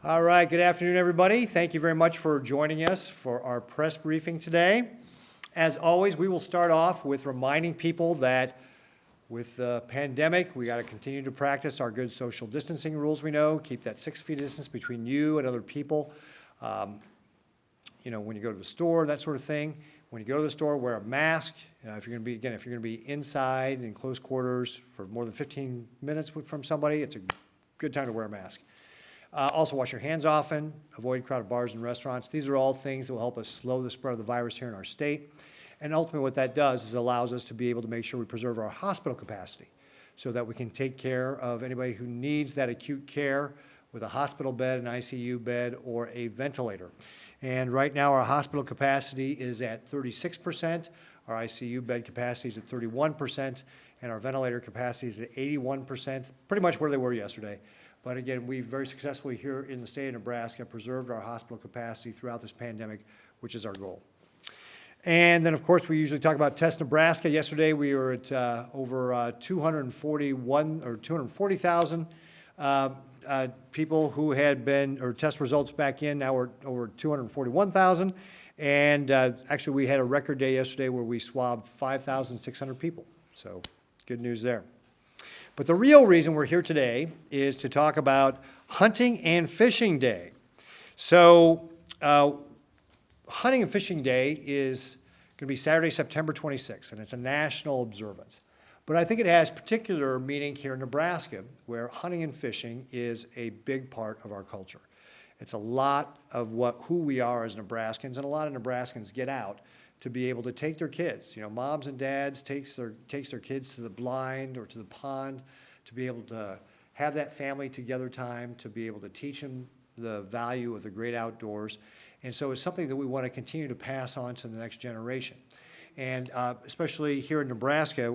All right, good afternoon, everybody. Thank you very much for joining us for our press briefing today. As always, we will start off with reminding people that with the pandemic, we got to continue to practice our good social distancing rules we know, keep that 6 feet distance between you and other people. When you go to the store, that sort of thing. When you go to the store, wear a mask. If you're going to be inside in close quarters for more than 15 minutes from somebody, it's a good time to wear a mask. Also, wash your hands often, avoid crowded bars and restaurants. These are all things that will help us slow the spread of the virus here in our state. And ultimately what that does is it allows us to be able to make sure we preserve our hospital capacity so that we can take care of anybody who needs that acute care with a hospital bed, an ICU bed, or a ventilator. And right now our hospital capacity is at 36%, our ICU bed capacity is at 31%, and our ventilator capacity is at 81%, pretty much where they were yesterday. But again, we've very successfully here in the state of Nebraska preserved our hospital capacity throughout this pandemic, which is our goal. And then, of course, we usually talk about Test Nebraska. Yesterday, we were at over 240,000 people who had been, or test results back in. Now we're over 241,000. And actually, we had a record day yesterday where we swabbed 5,600 people. So good news there. But the real reason we're here today is to talk about Hunting and Fishing Day. So Hunting and Fishing Day is going to be Saturday, September 26th, and it's a national observance. But I think it has particular meaning here in Nebraska, where hunting and fishing is a big part of our culture. It's a lot of who we are as Nebraskans, and a lot of Nebraskans get out to be able to take their kids. Moms and dads takes their kids to the blind or to the pond to be able to have that family together time, to be able to teach them the value of the great outdoors. And so it's something that we want to continue to pass on to the next generation. And especially here in Nebraska,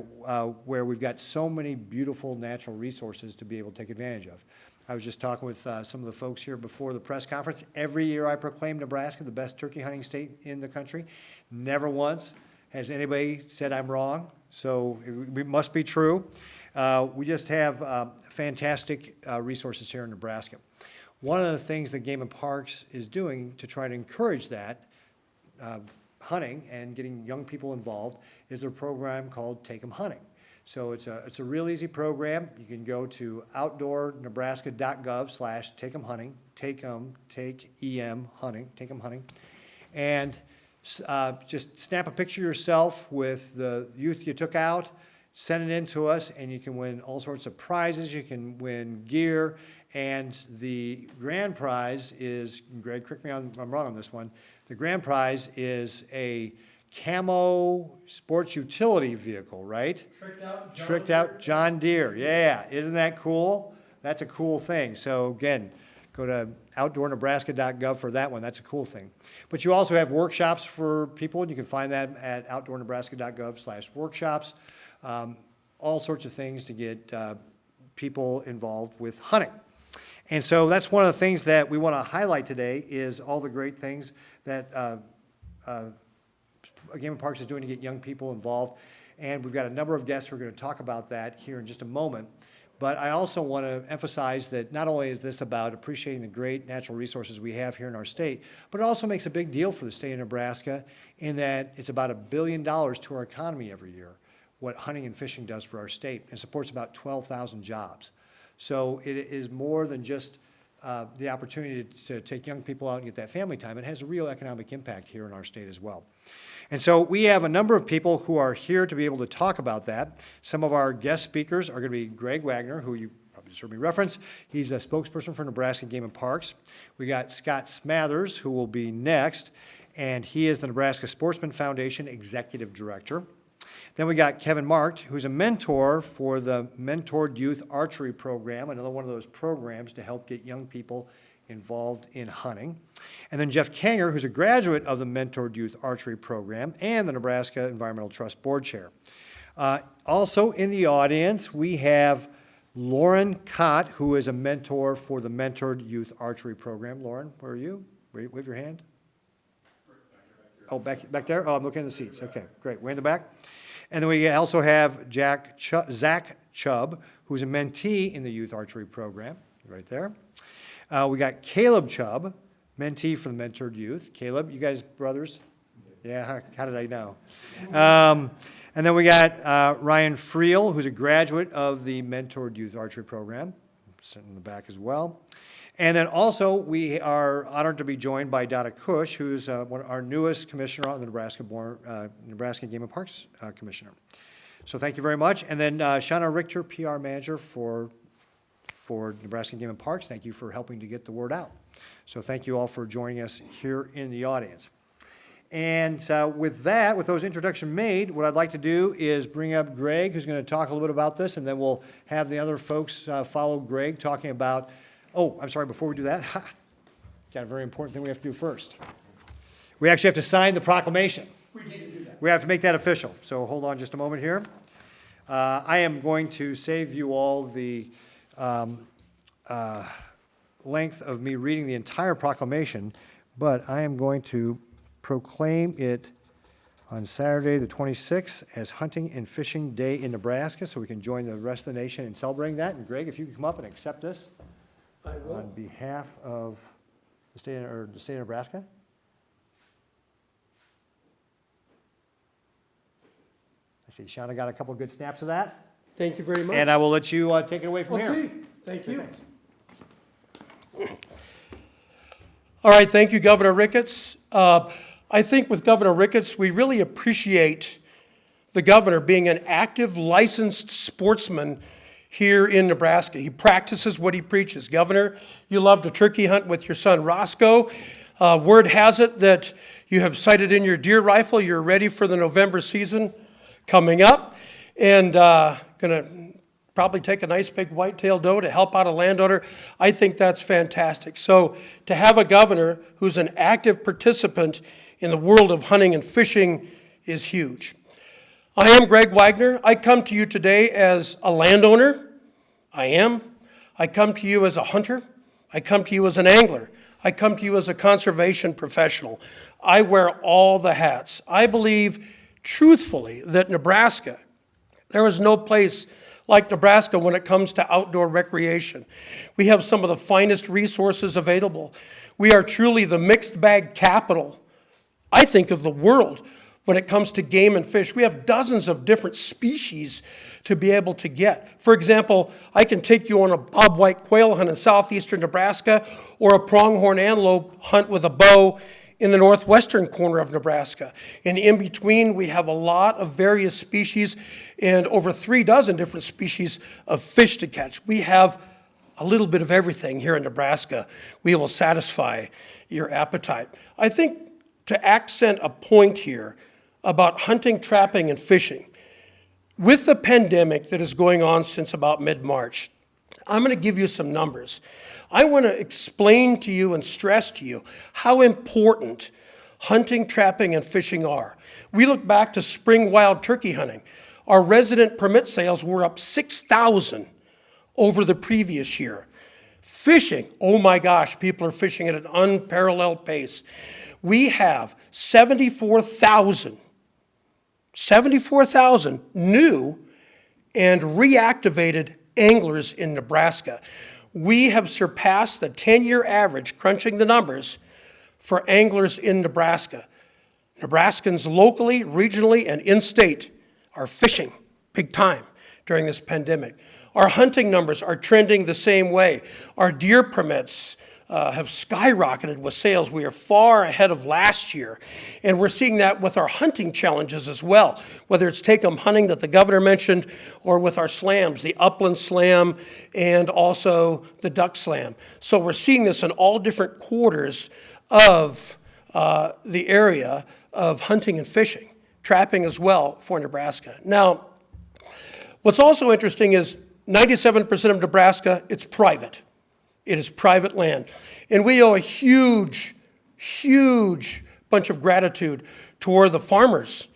where we've got so many beautiful natural resources to be able to take advantage of. I was just talking with some of the folks here before the press conference. Every year I proclaim Nebraska the best turkey hunting state in the country. Never once has anybody said I'm wrong, so it must be true. We just have fantastic resources here in Nebraska. One of the things that Game and Parks is doing to try to encourage that hunting and getting young people involved is their program called Take 'em Hunting. So it's a real easy program. You can go to outdoornebraska.gov/takeemhunting, take EM hunting, take 'em hunting, and just snap a picture of yourself with the youth you took out, send it in to us, and you can win all sorts of prizes. You can win gear, and the grand prize is, Greg, correct me if I'm wrong on this one, the grand prize is a camo sports utility vehicle, right? Tricked out John Deere. Yeah, isn't that cool? That's a cool thing. So again, go to outdoornebraska.gov for that one. That's a cool thing. But you also have workshops for people, and you can find that at outdoornebraska.gov/workshops. All sorts of things to get people involved with hunting. And so that's one of the things that we want to highlight today is all the great things that Game and Parks is doing to get young people involved. And we've got a number of guests who are going to talk about that here in just a moment. But I also want to emphasize that not only is this about appreciating the great natural resources we have here in our state, but it also makes a big deal for the state of Nebraska in that it's about $1 billion to our economy every year, what hunting and fishing does for our state, and supports about 12,000 jobs. So it is more than just the opportunity to take young people out and get that family time. It has a real economic impact here in our state as well. And so we have a number of people who are here to be able to talk about that. Some of our guest speakers are going to be Greg Wagner, who you probably just heard me reference. He's a spokesperson for Nebraska Game and Parks. We got Scott Smathers, who will be next, and he is the Nebraska Sportsman Foundation Executive Director. Then we got Kevin Markt, who's a mentor for the Mentored Youth Archery Program, another one of those programs to help get young people involved in hunting. And then Jeff Kanger, who's a graduate of the Mentored Youth Archery Program and the Nebraska Environmental Trust Board Chair. Also in the audience, we have Lauren Cott, who is a mentor for the Mentored Youth Archery Program. Lauren, where are you? Wave your hand. Oh, back there? Oh, I'm looking at the seats. Okay, great. Way in the back. And then we also have Zach Chubb, who's a mentee in the Youth Archery Program, right there. We got Caleb Chubb, mentee for the Mentored Youth. Caleb, you guys brothers? Yeah, how did I know? And then we got Ryan Friel, who's a graduate of the Mentored Youth Archery Program, sitting in the back as well. And then also, we are honored to be joined by Donna Cush, who's our newest commissioner on the Nebraska Game and Parks Commissioner. So thank you very much. And then Shauna Richter, PR Manager for Nebraska Game and Parks. Thank you for helping to get the word out. So thank you all for joining us here in the audience. And with those introductions made, what I'd like to do is bring up Greg, who's going to talk a little bit about this, and then we'll have the other folks follow Greg talking about, I'm sorry, before we do that, got a very important thing we have to do first. We actually have to sign the proclamation. We need to do that. We have to make that official. So hold on just a moment here. I am going to save you all the length of me reading the entire proclamation, but I am going to proclaim it on Saturday the 26th as Hunting and Fishing Day in Nebraska, so we can join the rest of the nation in celebrating that. And Greg, if you could come up and accept this on behalf of the state of Nebraska. I see Shauna got a couple of good snaps of that. Thank you very much. And I will let you take it away from here. Okay, thank you. Thanks. All right, thank you, Governor Ricketts. I think with Governor Ricketts, we really appreciate the governor being an active, licensed sportsman here in Nebraska. He practices what he preaches. Governor, you love to turkey hunt with your son Roscoe. Word has it that you have sighted in your deer rifle. You're ready for the November season coming up, and gonna probably take a nice big whitetail doe to help out a landowner. I think that's fantastic. So to have a governor who's an active participant in the world of hunting and fishing is huge. I am Greg Wagner. I come to you today as a landowner. I come to you as a hunter. I come to you as an angler. I come to you as a conservation professional. I wear all the hats. I believe truthfully that Nebraska, there is no place like Nebraska when it comes to outdoor recreation. We have some of the finest resources available. We are truly the mixed bag capital, I think, of the world when it comes to game and fish. We have dozens of different species to be able to get. For example, I can take you on a bobwhite quail hunt in southeastern Nebraska or a pronghorn antelope hunt with a bow in the northwestern corner of Nebraska. And in between, we have a lot of various species and over 3 dozen different species of fish to catch. We have a little bit of everything here in Nebraska. We will satisfy your appetite. I think to accent a point here about hunting, trapping, and fishing, with the pandemic that is going on since about mid-March, I'm going to give you some numbers. I want to explain to you and stress to you how important hunting, trapping, and fishing are. We look back to spring wild turkey hunting. Our resident permit sales were up 6,000 over the previous year. Fishing, oh my gosh, people are fishing at an unparalleled pace. We have 74,000 new and reactivated anglers in Nebraska. We have surpassed the 10-year average, crunching the numbers, for anglers in Nebraska. Nebraskans locally, regionally, and in-state are fishing big time during this pandemic. Our hunting numbers are trending the same way. Our deer permits have skyrocketed with sales. We are far ahead of last year. And we're seeing that with our hunting challenges as well, whether it's take-'em hunting that the governor mentioned or with our slams, the upland slam and also the duck slam. So we're seeing this in all different quarters of the area of hunting and fishing, trapping as well for Nebraska. Now, what's also interesting is 97% of Nebraska, it's private. It is private land. And we owe a huge, huge bunch of gratitude toward the farmers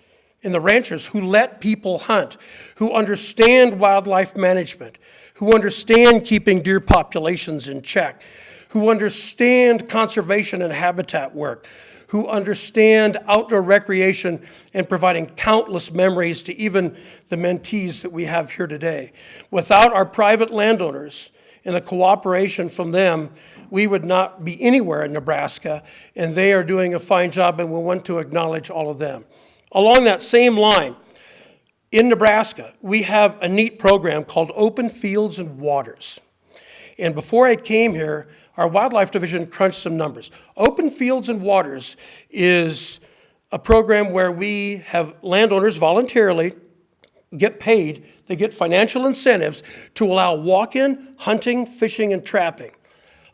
and the ranchers who let people hunt, who understand wildlife management, who understand keeping deer populations in check, who understand conservation and habitat work, who understand outdoor recreation and providing countless memories to even the mentees that we have here today. Without our private landowners and the cooperation from them, we would not be anywhere in Nebraska, and they are doing a fine job, and we want to acknowledge all of them. Along that same line, in Nebraska, we have a neat program called Open Fields and Waters. And before I came here, our wildlife division crunched some numbers. Open Fields and Waters is a program where we have landowners voluntarily get paid, they get financial incentives to allow walk-in, hunting, fishing, and trapping.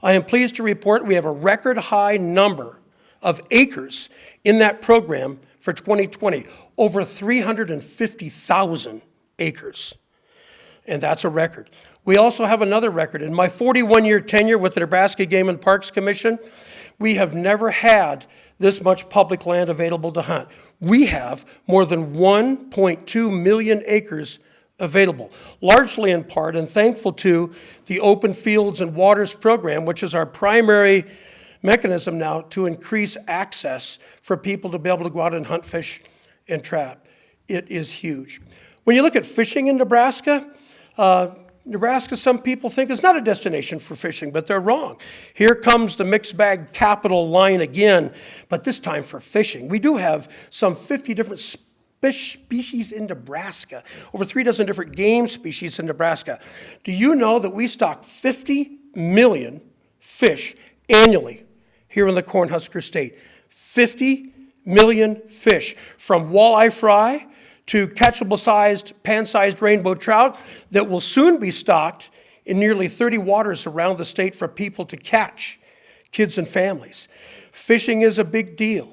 I am pleased to report we have a record high number of acres in that program for 2020, over 350,000 acres. And that's a record. We also have another record. In my 41-year tenure with the Nebraska Game and Parks Commission, we have never had this much public land available to hunt. We have more than 1.2 million acres available, largely in part and thankful to the Open Fields and Waters program, which is our primary mechanism now to increase access for people to be able to go out and hunt, fish, and trap. It is huge. When you look at fishing in Nebraska, Nebraska, some people think, is not a destination for fishing, but they're wrong. Here comes the mixed bag capital line again, but this time for fishing. We do have some 50 different species in Nebraska, over 3 dozen different game species in Nebraska. Do you know that we stock 50 million fish annually here in the Cornhusker State? 50 million fish, from walleye fry to catchable-sized, pan-sized rainbow trout that will soon be stocked in nearly 30 waters around the state for people to catch, kids and families. Fishing is a big deal,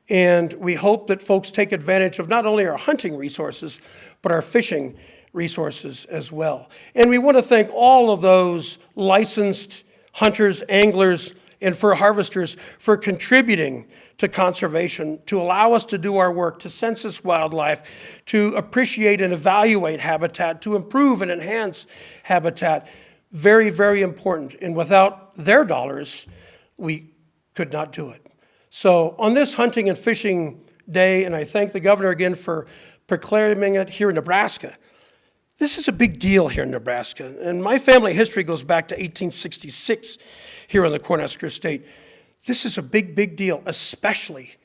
and we hope that folks take advantage of not only our hunting resources, but our fishing resources as well. And we want to thank all of those licensed hunters, anglers, and fur harvesters for contributing to conservation, to allow us to do our work, to census wildlife, to appreciate and evaluate habitat, to improve and enhance habitat. Very, very important. And without their dollars, we could not do it. So on this Hunting and Fishing Day, and I thank the governor again for proclaiming it here in Nebraska, this is a big deal here in Nebraska. And my family history goes back to 1866 here in the Cornhusker State. This is a big, big deal, especially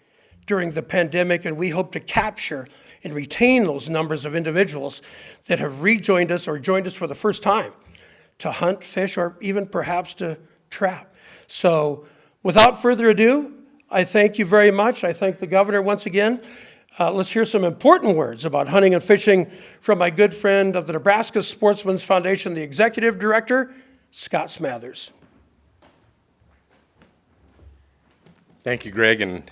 during the pandemic, and we hope to capture and retain those numbers of individuals that have rejoined us or joined us for the first time to hunt, fish, or even perhaps to trap. So without further ado, I thank you very much. I thank the governor once again. Let's hear some important words about hunting and fishing from my good friend of the Nebraska Sportsman's Foundation, the executive director, Scott Smathers. Thank you, Greg, and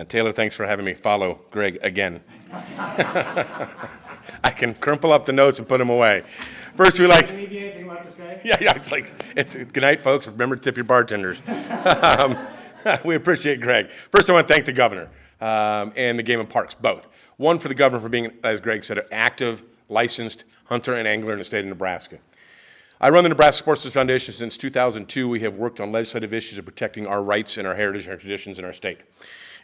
Taylor, thanks for having me follow Greg again. I can crumple up the notes and put them away. First, we like... Anything left to say? Yeah, it's good night, folks. Remember to tip your bartenders. We appreciate Greg. First, I want to thank the governor and the Game and Parks, both. One, for the governor for being, as Greg said, an active, licensed hunter and angler in the state of Nebraska. I run the Nebraska Sportsman's Foundation since 2002. We have worked on legislative issues of protecting our rights and our heritage and our traditions in our state.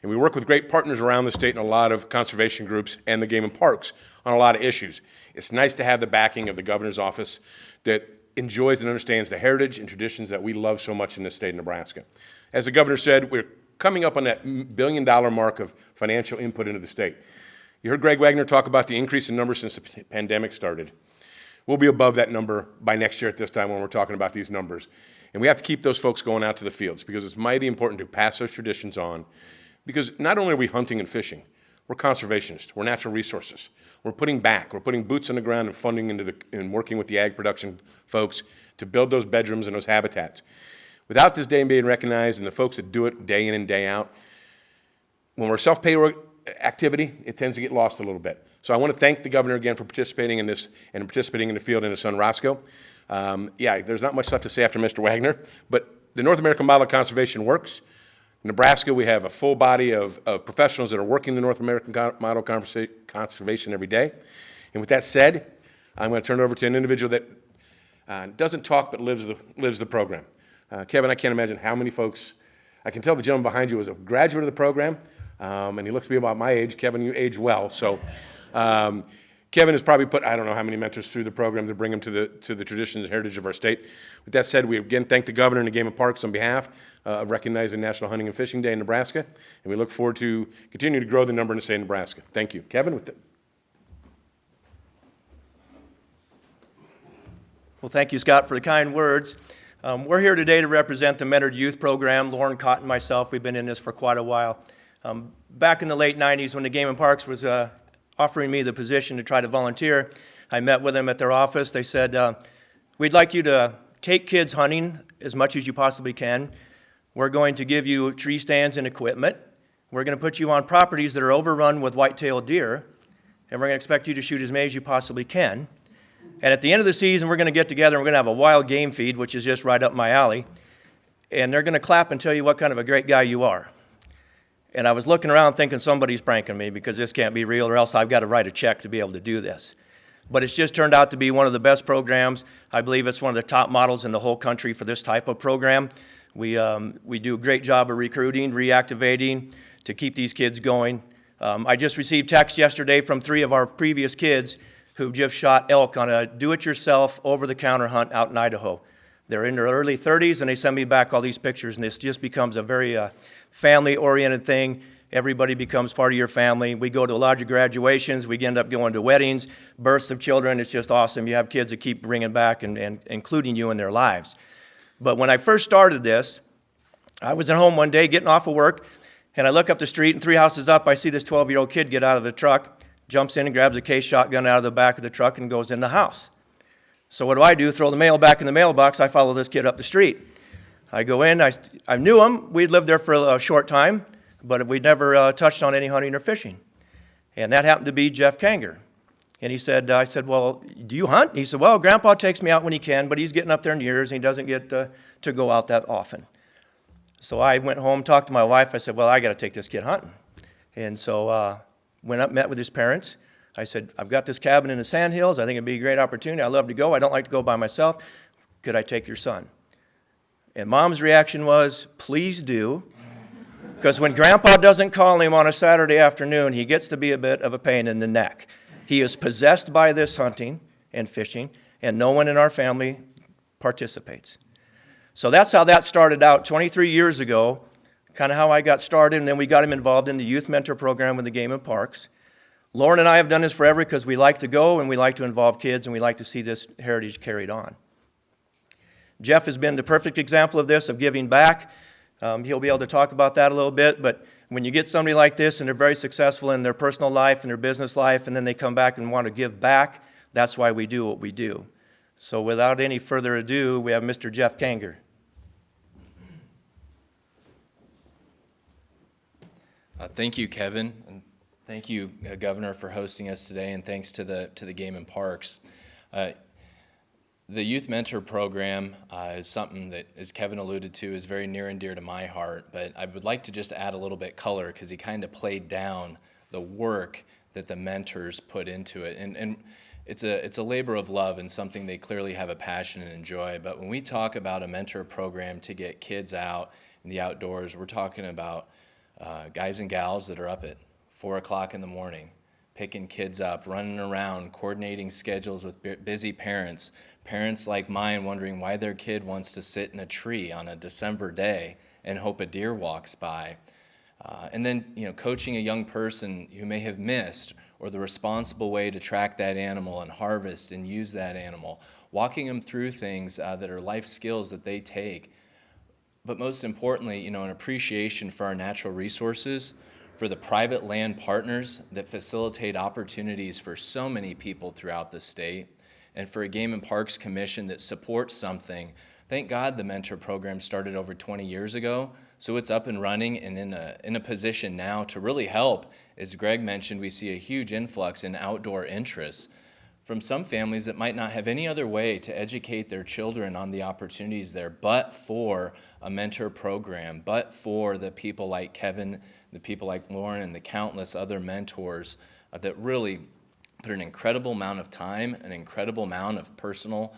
And we work with great partners around the state and a lot of conservation groups and the Game and Parks on a lot of issues. It's nice to have the backing of the governor's office that enjoys and understands the heritage and traditions that we love so much in the state of Nebraska. As the governor said, we're coming up on that $1 billion mark of financial input into the state. You heard Greg Wagner talk about the increase in numbers since the pandemic started. We'll be above that number by next year at this time when we're talking about these numbers. And we have to keep those folks going out to the fields because it's mighty important to pass those traditions on. Because not only are we hunting and fishing, we're conservationists, we're natural resources. We're putting boots on the ground and funding and working with the ag production folks to build those bedrooms and those habitats. Without this day being recognized and the folks that do it day in and day out, when we're self-pay activity, it tends to get lost a little bit. So I want to thank the governor again for participating in this and participating in the field in his son Roscoe. There's not much left to say after Mr. Wagner, but the North American model of conservation works. In Nebraska, we have a full body of professionals that are working the North American model of conservation every day. And with that said, I'm going to turn it over to an individual that doesn't talk but lives the program. Kevin, I can't imagine how many folks, I can tell the gentleman behind you was a graduate of the program, and he looks to be about my age. Kevin, you age well. So Kevin has probably put, I don't know how many mentors through the program to bring them to the traditions and heritage of our state. With that said, we again thank the governor and the Game of Parks on behalf of recognizing National Hunting and Fishing Day in Nebraska, and we look forward to continuing to grow the number in the state of Nebraska. Thank you. Kevin, with that. Well, thank you, Scott, for the kind words. We're here today to represent the Mentored Youth Program. Lauren Cotton and myself, we've been in this for quite a while. Back in the late 90s, when the Game and Parks was offering me the position to try to volunteer, I met with them at their office. They said, we'd like you to take kids hunting as much as you possibly can. We're going to give you tree stands and equipment. We're going to put you on properties that are overrun with white-tailed deer, and we're going to expect you to shoot as many as you possibly can. And at the end of the season, we're going to get together and we're going to have a wild game feed, which is just right up my alley. And they're going to clap and tell you what kind of a great guy you are. And I was looking around thinking somebody's pranking me because this can't be real, or else I've got to write a check to be able to do this. But it's just turned out to be one of the best programs. I believe it's one of the top models in the whole country for this type of program. We do a great job of recruiting, reactivating to keep these kids going. I just received text yesterday from 3 of our previous kids who just shot elk on a do-it-yourself, over-the-counter hunt out in Idaho. They're in their early 30s, and they send me back all these pictures, and this just becomes a very family-oriented thing. Everybody becomes part of your family. We go to a lot of graduations. We end up going to weddings, births of children. It's just awesome. You have kids that keep bringing back and including you in their lives. But when I first started this, I was at home one day getting off of work, and I look up the street, and 3 houses up, I see this 12-year-old kid get out of the truck, jumps in and grabs a case shotgun out of the back of the truck and goes in the house. So what do? Throw the mail back in the mailbox. I follow this kid up the street. I go in. I knew him. We'd lived there for a short time, but we'd never touched on any hunting or fishing. And that happened to be Jeff Kanger. And he said, I said, well, do you hunt? He said, well, Grandpa takes me out when he can, but he's getting up there in years, and he doesn't get to go out that often. So I went home, talked to my wife. I said, well, I got to take this kid hunting. And so went up, met with his parents. I said, I've got this cabin in the Sandhills. I think it'd be a great opportunity. I love to go. I don't like to go by myself. Could I take your son? And Mom's reaction was, please do. Because when Grandpa doesn't call him on a Saturday afternoon, he gets to be a bit of a pain in the neck. He is possessed by this hunting and fishing, and no one in our family participates. So that's how that started out 23 years ago, kind of how I got started, and then we got him involved in the Youth Mentor Program with the Game and Parks. Lauren and I have done this forever because we like to go and we like to involve kids and we like to see this heritage carried on. Jeff has been the perfect example of this, of giving back. He'll be able to talk about that a little bit, but when you get somebody like this and they're very successful in their personal life and their business life, and then they come back and want to give back, that's why we do what we do. So without any further ado, we have Mr. Jeff Kanger. Thank you, Kevin, and thank you, Governor, for hosting us today, and thanks to the Game and Parks. The Youth Mentor Program is something that, as Kevin alluded to, is very near and dear to my heart, but I would like to just add a little bit color because he kind of played down the work that the mentors put into it. And it's a labor of love and something they clearly have a passion and enjoy. But when we talk about a mentor program to get kids out in the outdoors, we're talking about guys and gals that are up at 4 o'clock in the morning, picking kids up, running around, coordinating schedules with busy parents, parents like mine wondering why their kid wants to sit in a tree on a December day and hope a deer walks by. And then, coaching a young person who may have missed or the responsible way to track that animal and harvest and use that animal, walking them through things that are life skills that they take. But most importantly, an appreciation for our natural resources, for the private land partners that facilitate opportunities for so many people throughout the state, and for a Game and Parks Commission that supports something. Thank God the mentor program started over 20 years ago, so it's up and running and in a position now to really help. As Greg mentioned, we see a huge influx in outdoor interests from some families that might not have any other way to educate their children on the opportunities there but for a mentor program, but for the people like Kevin, the people like Lauren, and the countless other mentors that really put an incredible amount of time, an incredible amount of personal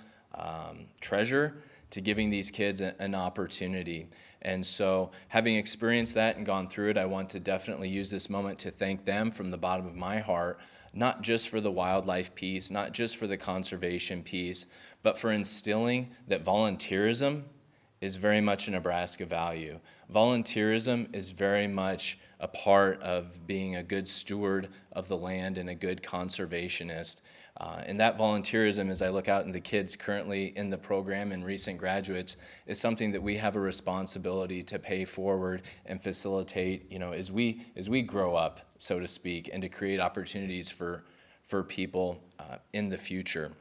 treasure to giving these kids an opportunity. And so having experienced that and gone through it, I want to definitely use this moment to thank them from the bottom of my heart, not just for the wildlife piece, not just for the conservation piece, but for instilling that volunteerism is very much a Nebraska value. Volunteerism is very much a part of being a good steward of the land and a good conservationist. And that volunteerism, as I look out into the kids currently in the program and recent graduates, is something that we have a responsibility to pay forward and facilitate, as we grow up, so to speak, and to create opportunities for people in the future.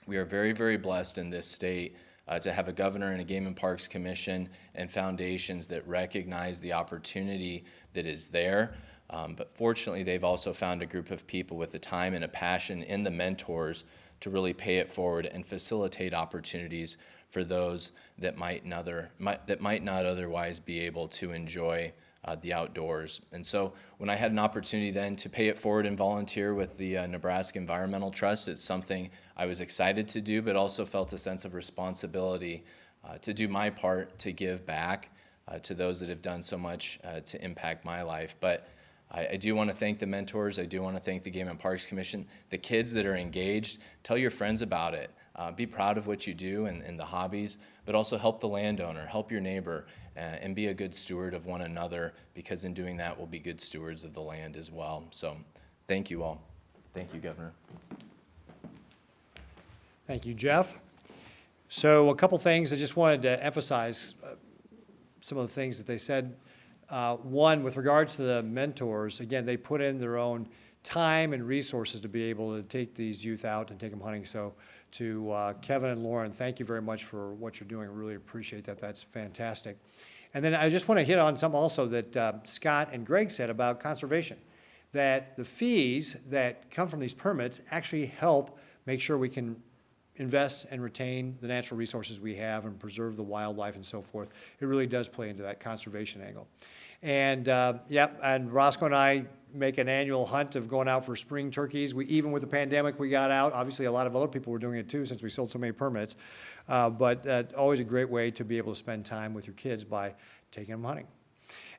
We are very, very blessed in this state to have a governor and a Game and Parks Commission and foundations that recognize the opportunity that is there. But fortunately, they've also found a group of people with the time and a passion in the mentors to really pay it forward and facilitate opportunities for those that might not otherwise be able to enjoy the outdoors. And so when I had an opportunity then to pay it forward and volunteer with the Nebraska Environmental Trust, it's something I was excited to do, but also felt a sense of responsibility to do my part to give back to those that have done so much to impact my life. But I do want to thank the mentors. I do want to thank the Game and Parks Commission. The kids that are engaged, tell your friends about it. Be proud of what you do and the hobbies, but also help the landowner, help your neighbor, and be a good steward of one another, because in doing that, we'll be good stewards of the land as well. So thank you all. Thank you, Governor. Thank you, Jeff. So a couple things I just wanted to emphasize, some of the things that they said. One, with regards to the mentors, again, they put in their own time and resources to be able to take these youth out and take them hunting. So to Kevin and Lauren, thank you very much for what you're doing. I really appreciate that. That's fantastic. And then I just want to hit on something also that Scott and Greg said about conservation, that the fees that come from these permits actually help make sure we can invest and retain the natural resources we have and preserve the wildlife and so forth. It really does play into that conservation angle. And and Roscoe and I make an annual hunt of going out for spring turkeys. Even with the pandemic, we got out. Obviously, a lot of other people were doing it too, since we sold so many permits. But always a great way to be able to spend time with your kids by taking them hunting.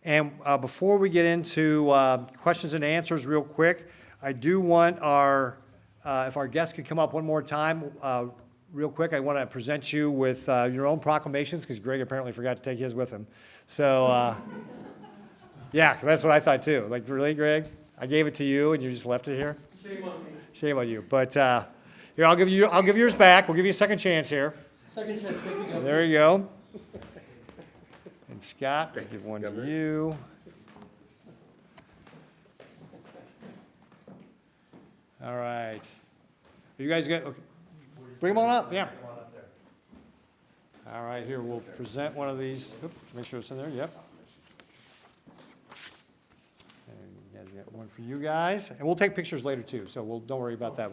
And before we get into questions and answers real quick, I do want if our guests could come up one more time, real quick, I want to present you with your own proclamations, because Greg apparently forgot to take his with him. So, yeah, that's what I thought too. Like, really, Greg? I gave it to you and you just left it here? Shame on me. Shame on you. But here, I'll give yours back. We'll give you a second chance here. Second chance, thank you, Governor. There you go. And Scott, I'll give one to you. All right. You guys good? Okay. Bring them on up, yeah. All right, here, we'll present one of these. Oop, make sure it's in there, yep. And you guys got one for you guys. And we'll take pictures later too, so don't worry about that.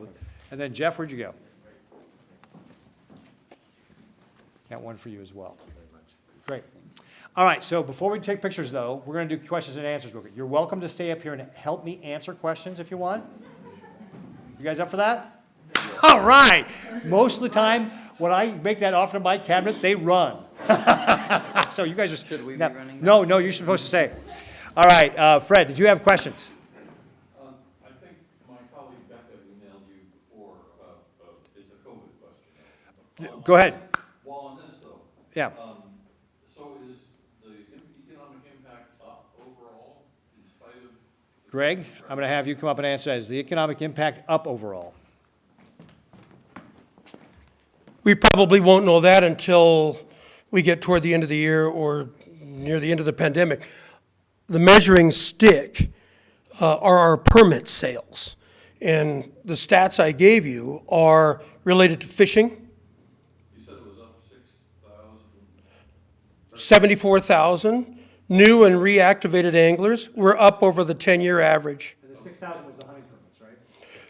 And then Jeff, where'd you go? Got one for you as well. Great. All right, so before we take pictures though, we're gonna do questions and answers real quick. You're welcome to stay up here and help me answer questions if you want. You guys up for that? All right. Most of the time, when I make that offer to my cabinet, they run. So you guys are. Should we be running? No, you're supposed to stay. All right, Fred, did you have questions? I think my colleague Becca emailed you before about, it's a COVID question. Go ahead. While on this though. Yeah. So is the economic impact up overall in spite of? Greg, I'm going to have you come up and answer that. Is the economic impact up overall? We probably won't know that until we get toward the end of the year or near the end of the pandemic. The measuring stick are our permit sales. And the stats I gave you are related to fishing. You said it was up 6,000? 74,000. New and reactivated anglers were up over the 10-year average. The 6,000 was the hunting permits, right?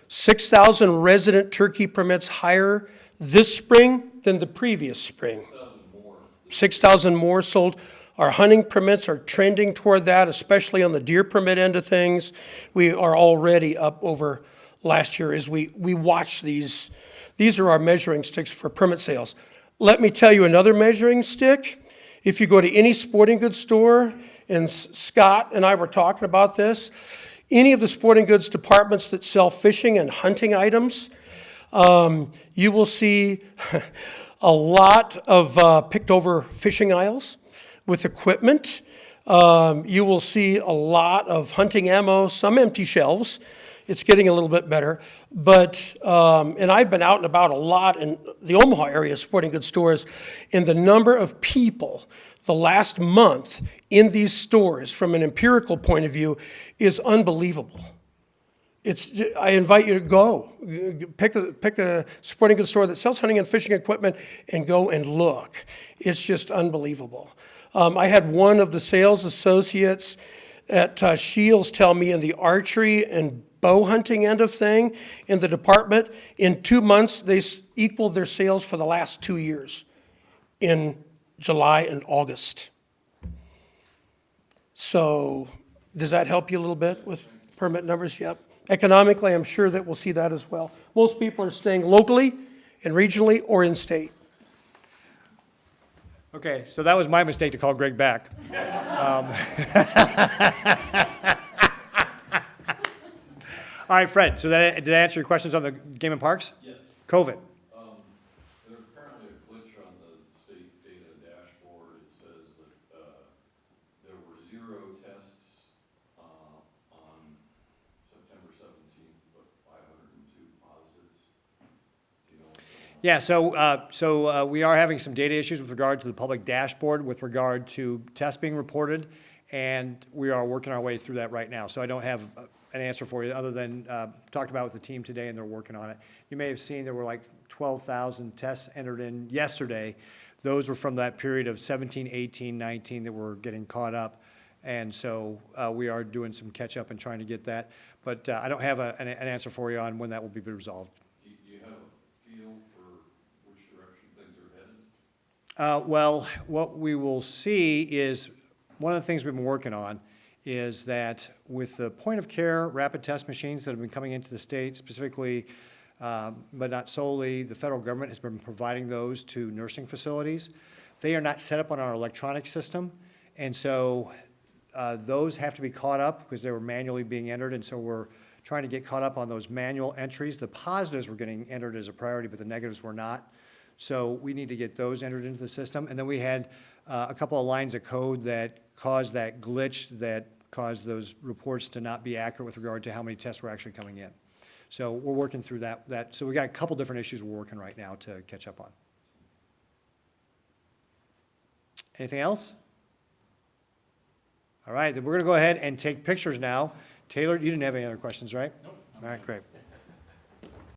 6,000 resident turkey permits higher this spring than the previous spring. 6,000 more sold. Our hunting permits are trending toward that, especially on the deer permit end of things. We are already up over last year as we watch these. These are our measuring sticks for permit sales. Let me tell you another measuring stick. If you go to any sporting goods store, and Scott and I were talking about this, any of the sporting goods departments that sell fishing and hunting items, you will see a lot of picked over fishing aisles with equipment. You will see a lot of hunting ammo, some empty shelves. It's getting a little bit better. But, and I've been out and about a lot in the Omaha area sporting goods stores, and the number of people the last month in these stores, from an empirical point of view, is unbelievable. I invite you to go. Pick a sporting goods store that sells hunting and fishing equipment and go and look. It's just unbelievable. I had one of the sales associates at Shields tell me in the archery and bow hunting end of thing in the department, in 2 months, they equaled their sales for the last 2 years in July and August. So does that help you a little bit with permit numbers? Yep. Economically, I'm sure that we'll see that as well. Most people are staying locally and regionally or in state. Okay, so that was my mistake to call Greg back. All right, Fred, so did I answer your questions on the Game and Parks? Yes. COVID. There's apparently a glitch on the state data dashboard. It says that there were 0 tests on September 17th, but 502 positives. Do you know what's going on? Yeah, so we are having some data issues with regard to the public dashboard with regard to tests being reported, and we are working our way through that right now. So I don't have an answer for you other than talked about with the team today, and they're working on it. You may have seen there were like 12,000 tests entered in yesterday. Those were from that period of 17, 18, 19 that were getting caught up. And so we are doing some catch up and trying to get that. But I don't have an answer for you on when that will be resolved. Do you have a feel for which direction things are headed? Well, what we will see is, one of the things we've been working on is that with the point of care rapid test machines that have been coming into the state, specifically, but not solely, the federal government has been providing those to nursing facilities. They are not set up on our electronic system, and so those have to be caught up because they were manually being entered, and so we're trying to get caught up on those manual entries. The positives were getting entered as a priority, but the negatives were not. So we need to get those entered into the system. And then we had a couple of lines of code that caused that glitch that caused those reports to not be accurate with regard to how many tests were actually coming in. So we're working through that. So we got a couple different issues we're working right now to catch up on. Anything else? All right, then we're going to go ahead and take pictures now. Taylor, you didn't have any other questions, right? Nope. All right, great.